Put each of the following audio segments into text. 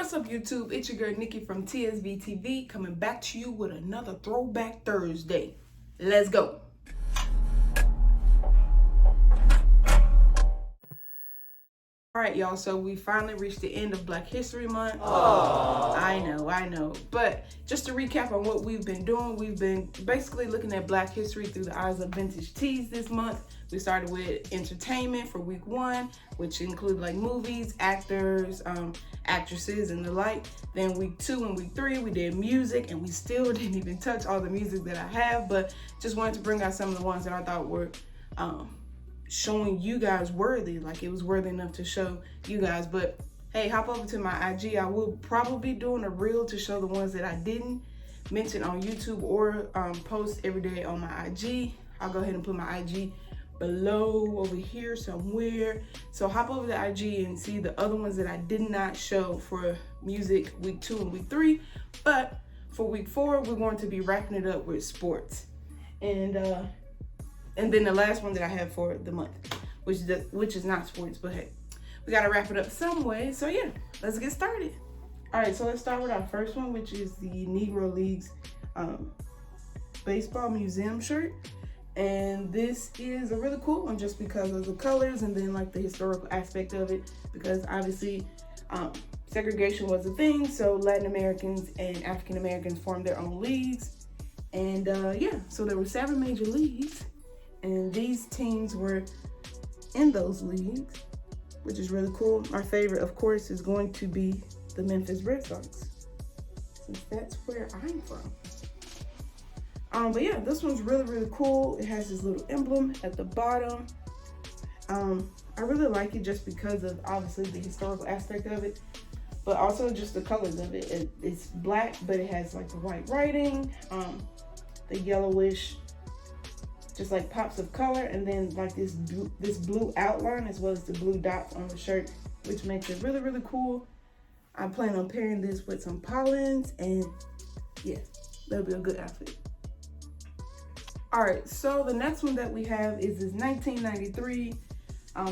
What's up, YouTube? It's your girl Nikki from TSV TV coming back to you with another Throwback Thursday. Let's go. All right, y'all, so we finally reached the end of Black History Month. Aww. I know. But just to recap on what we've been doing, we've been basically looking at Black history through the eyes of vintage tees this month. We started with entertainment for week 1, which include like movies, actors, actresses, and the like. Then week 2 and week 3, we did music, and we still didn't even touch all the music that I have, but just wanted to bring out some of the ones that I thought were showing you guys worthy, like it was worthy enough to show you guys. But hey, hop over to my IG. I will probably be doing a reel to show the ones that I didn't mention on YouTube or post every day on my IG. I'll go ahead and put my IG below over here somewhere. So hop over to IG and see the other ones that I did not show for music week 2 and week 3. But for week 4, we're going to be wrapping it up with sports. And then the last one that I have for the month, which is not sports, but hey, we gotta wrap it up some way. So yeah, let's get started. All right, so let's start with our first one, which is the Negro Leagues baseball museum shirt. And this is a really cool one just because of the colors and then like the historical aspect of it, because obviously segregation was a thing. So Latin Americans and African Americans formed their own leagues. And yeah, so there were 7 major leagues. And these teams were in those leagues, which is really cool. My favorite, of course, is going to be the Memphis Red Sox, since that's where I'm from. But yeah, this one's really, really cool. It has this little emblem at the bottom. I really like it just because of, obviously, the historical aspect of it, but also just the colors of it. It's black, but it has like the white writing, the yellowish, just like pops of color, and then like this blue outline as well as the blue dots on the shirt, which makes it really, really cool. I plan on pairing this with some pollens, and yeah, that'll be a good outfit. All right, so the next one that we have is this 1993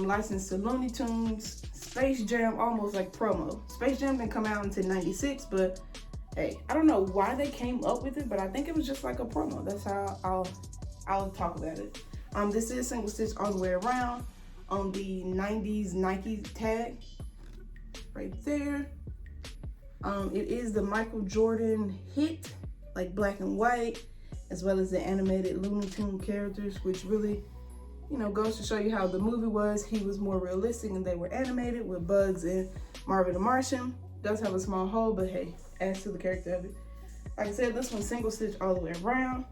licensed to Looney Tunes Space Jam, almost like promo. Space Jam didn't come out until 96, but hey, I don't know why they came up with it, but I think it was just like a promo. That's how I'll talk about it. This is single stitch all the way around on the 90s Nike tag right there. It is the Michael Jordan hit, like black and white, as well as the animated Looney Tune characters, which really, you know, goes to show you how the movie was. He was more realistic and they were animated with Bugs and Marvin the Martian. Does have a small hole, but hey, adds to the character of it. Like I said, this one's single stitch all the way around.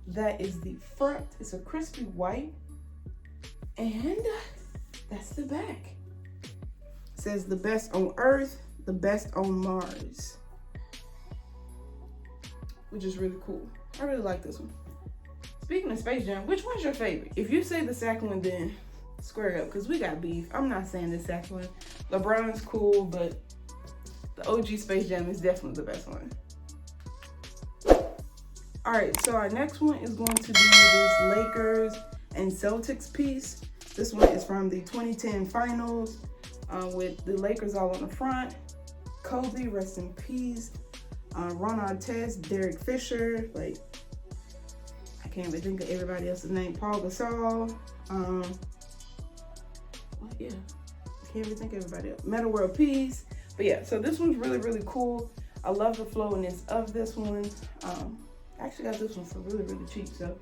That is the front. It's a crispy white. And that's the back. It says the best on Earth, the best on Mars. Which is really cool. I really like this one. Speaking of Space Jam, which one's your favorite? If you say the second one, then square up, because we got beef. I'm not saying the second one. LeBron's cool, but the OG Space Jam is definitely the best one. All right, so our next one is going to be this Lakers and Celtics piece. This one is from the 2010 finals with the Lakers all on the front. Kobe, rest in peace. Ron Artest, Derek Fisher, like, I can't even think of everybody else's name. Paul Gasol. Yeah, I can't even think of everybody else. Meta World Peace. But yeah, so this one's really, really cool. I love the flowiness of this one. I actually got this one for really, really cheap, so.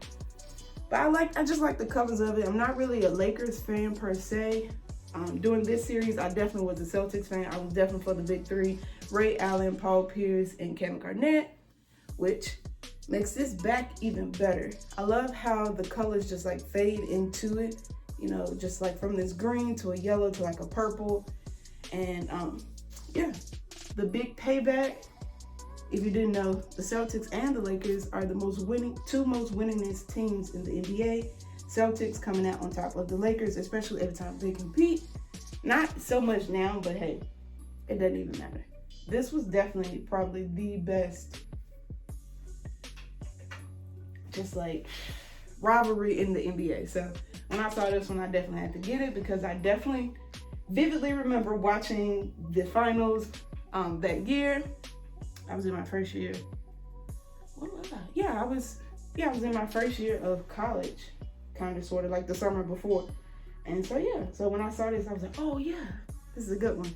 But I just like the colors of it. I'm not really a Lakers fan per se. During this series, I definitely was a Celtics fan. I was definitely for the big 3, Ray Allen, Paul Pierce, and Kevin Garnett, which makes this back even better. I love how the colors just like fade into it, you know, just like from this green to a yellow to like a purple. And yeah, the big payback. If you didn't know, the Celtics and the Lakers are the two most winningest teams in the NBA. Celtics coming out on top of the Lakers, especially every time they compete. Not so much now, but hey, it doesn't even matter. This was definitely probably the best, just like rivalry in the NBA. So when I saw this one, I definitely had to get it because I definitely vividly remember watching the finals that year. I was in my first year. What was I? Yeah, I was in my first year of college, kind of sort of like the summer before. And so yeah, so when I saw this, I was like, oh yeah, this is a good one.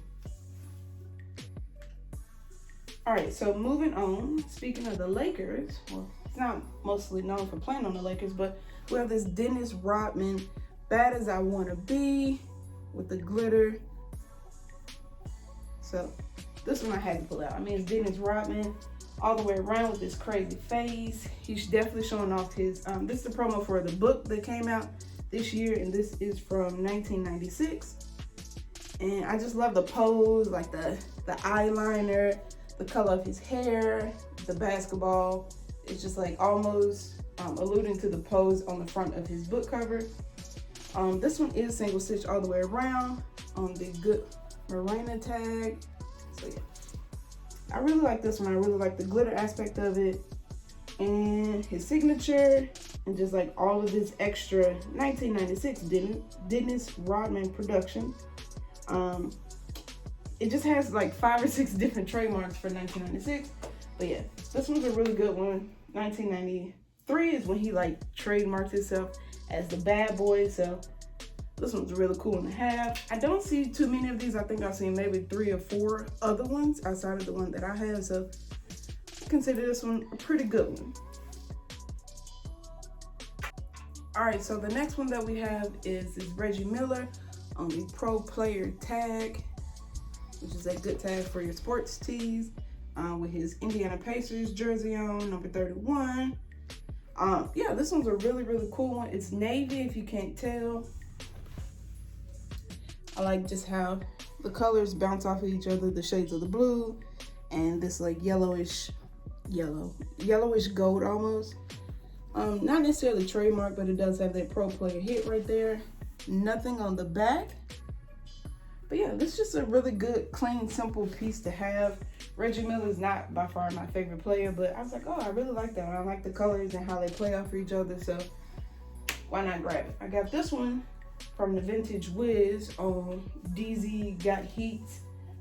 All right, so moving on, speaking of the Lakers, well, it's not mostly known for playing on the Lakers, but we have this Dennis Rodman, Bad As I Wanna Be, with the glitter. So this one I had to pull out. I mean, it's Dennis Rodman all the way around with this crazy face. He's definitely showing off his, this is the promo for the book that came out this year, and this is from 1996. And I just love the pose, like the eyeliner, the color of his hair, the basketball. It's just like almost alluding to the pose on the front of his book cover. This one is single stitch all the way around on the good Marina tag. So yeah, I really like this one. I really like the glitter aspect of it and his signature and just like all of this extra 1996 Dennis Rodman production. It just has like 5 or 6 different trademarks for 1996. But yeah, this one's a really good one. 1993 is when he like trademarked himself as the bad boy. So this one's really cool one to have. I don't see too many of these. I think I've seen maybe 3 or 4 other ones outside of the one that I have. So I consider this one a pretty good one. All right, so the next one that we have is Reggie Miller on the Pro Player tag, which is a good tag for your sports tees, with his Indiana Pacers jersey on, number 31. Yeah, this one's a really, really cool one. It's navy, if you can't tell. I like just how the colors bounce off of each other, the shades of the blue, and this like yellowish gold almost. Not necessarily trademark, but it does have that Pro Player hit right there. Nothing on the back. But yeah, this is just a really good, clean, simple piece to have. Reggie Miller is not by far my favorite player, but I was like, oh, I really like that one. I like the colors and how they play off each other, so why not grab it? I got this one from the Vintage Wiz on DZ Got Heat,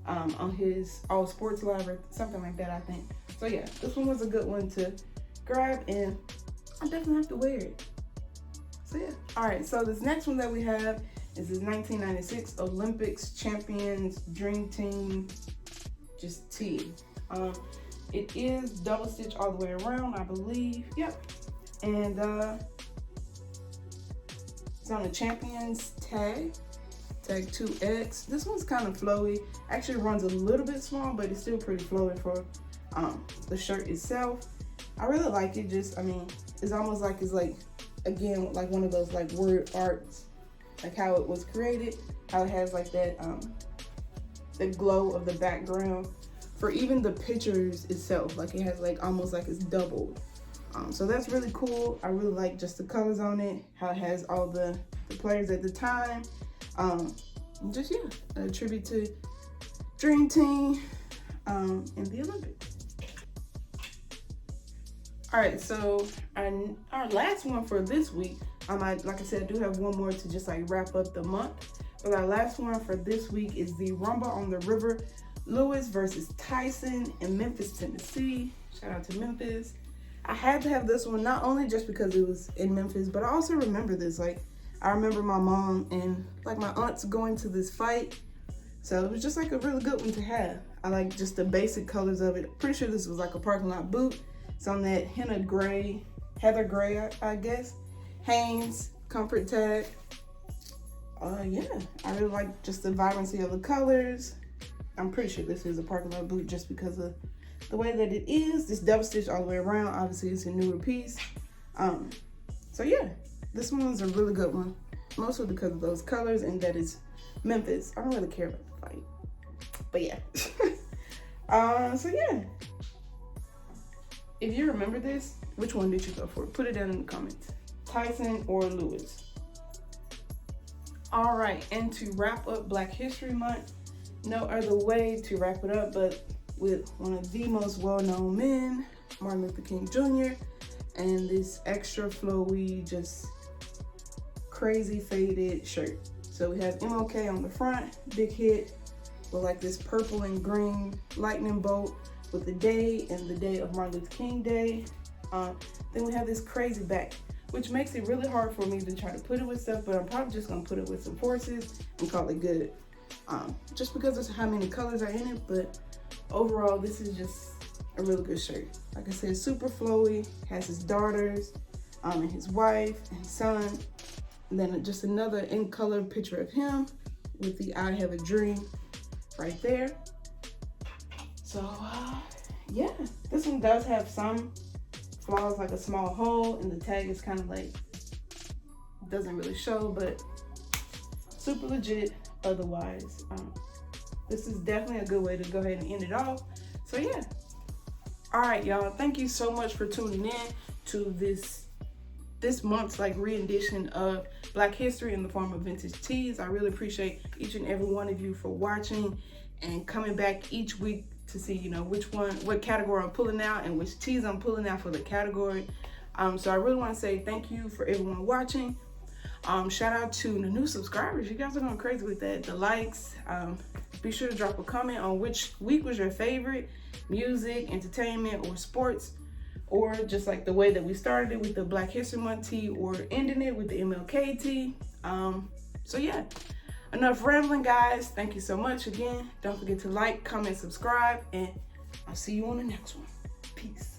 on his All Sports Live or something like that, I think. So yeah, this one was a good one to grab, and I definitely have to wear it. So yeah. All right, so this next one that we have is his 1996 Olympics Champions Dream Team just tee. It is double stitch all the way around, I believe. Yep. And it's on the Champions tag 2X. This one's kind of flowy. Actually runs a little bit small, but it's still pretty flowy for the shirt itself. I really like it. Just, I mean, it's almost like it's like, again, like one of those like word arts, like how it was created, how it has like that the glow of the background for even the pictures itself. Like it has like almost like it's doubled. So that's really cool. I really like just the colors on it, how it has all the players at the time. Just yeah, a tribute to Dream Team in the Olympics. All right, so our last one for this week, like I said, I do have one more to just like wrap up the month. But our last one for this week is the Rumble on the River, Lewis versus Tyson in Memphis, Tennessee. Shout out to Memphis. I had to have this one, not only just because it was in Memphis, but I also remember this. Like, I remember my mom and like my aunts going to this fight. So it was just like a really good one to have. I like just the basic colors of it. Pretty sure this was like a parking lot boot. It's on that heather gray, I guess. Hanes comfort tag. Yeah, I really like just the vibrancy of the colors. I'm pretty sure this is a parking lot boot just because of the way that it is. This double stitch all the way around. Obviously, it's a newer piece. So yeah, this one's a really good one. Mostly because of those colors and that it's Memphis. I don't really care about the fight. But yeah. So yeah. If you remember this, which one did you go for? Put it down in the comments. Tyson or Lewis? All right, and to wrap up Black History Month, no other way to wrap it up but with one of the most well-known men, Martin Luther King Jr., and this extra flowy, just crazy faded shirt. So we have MLK on the front, big hit with like this purple and green lightning bolt with the day and the day of Martin Luther King Day. Then we have this crazy back, which makes it really hard for me to try to put it with stuff, but I'm probably just gonna put it with some forces and call it good. Just because of how many colors are in it, but overall, this is just a really good shirt. Like I said, super flowy, has his daughters, and his wife and son, and then just another in color picture of him with the I Have a Dream right there. So yeah, this one does have some flaws, like a small hole, and the tag is kind of like, doesn't really show, but super legit otherwise. This is definitely a good way to go ahead and end it off. So yeah. All right, y'all, thank you so much for tuning in to this month's like rendition of Black History in the form of vintage tees. I really appreciate each and every one of you for watching and coming back each week to see, you know, what category I'm pulling out and which tees I'm pulling out for the category. So I really want to say thank you for everyone watching. Shout out to the new subscribers. You guys are going crazy with that. The likes. Be sure to drop a comment on which week was your favorite, music, entertainment, or sports, or just like the way that we started it with the Black History Month tee or ending it with the MLK tee. So yeah, enough rambling, guys. Thank you so much again. Don't forget to like, comment, subscribe, and I'll see you on the next one. Peace.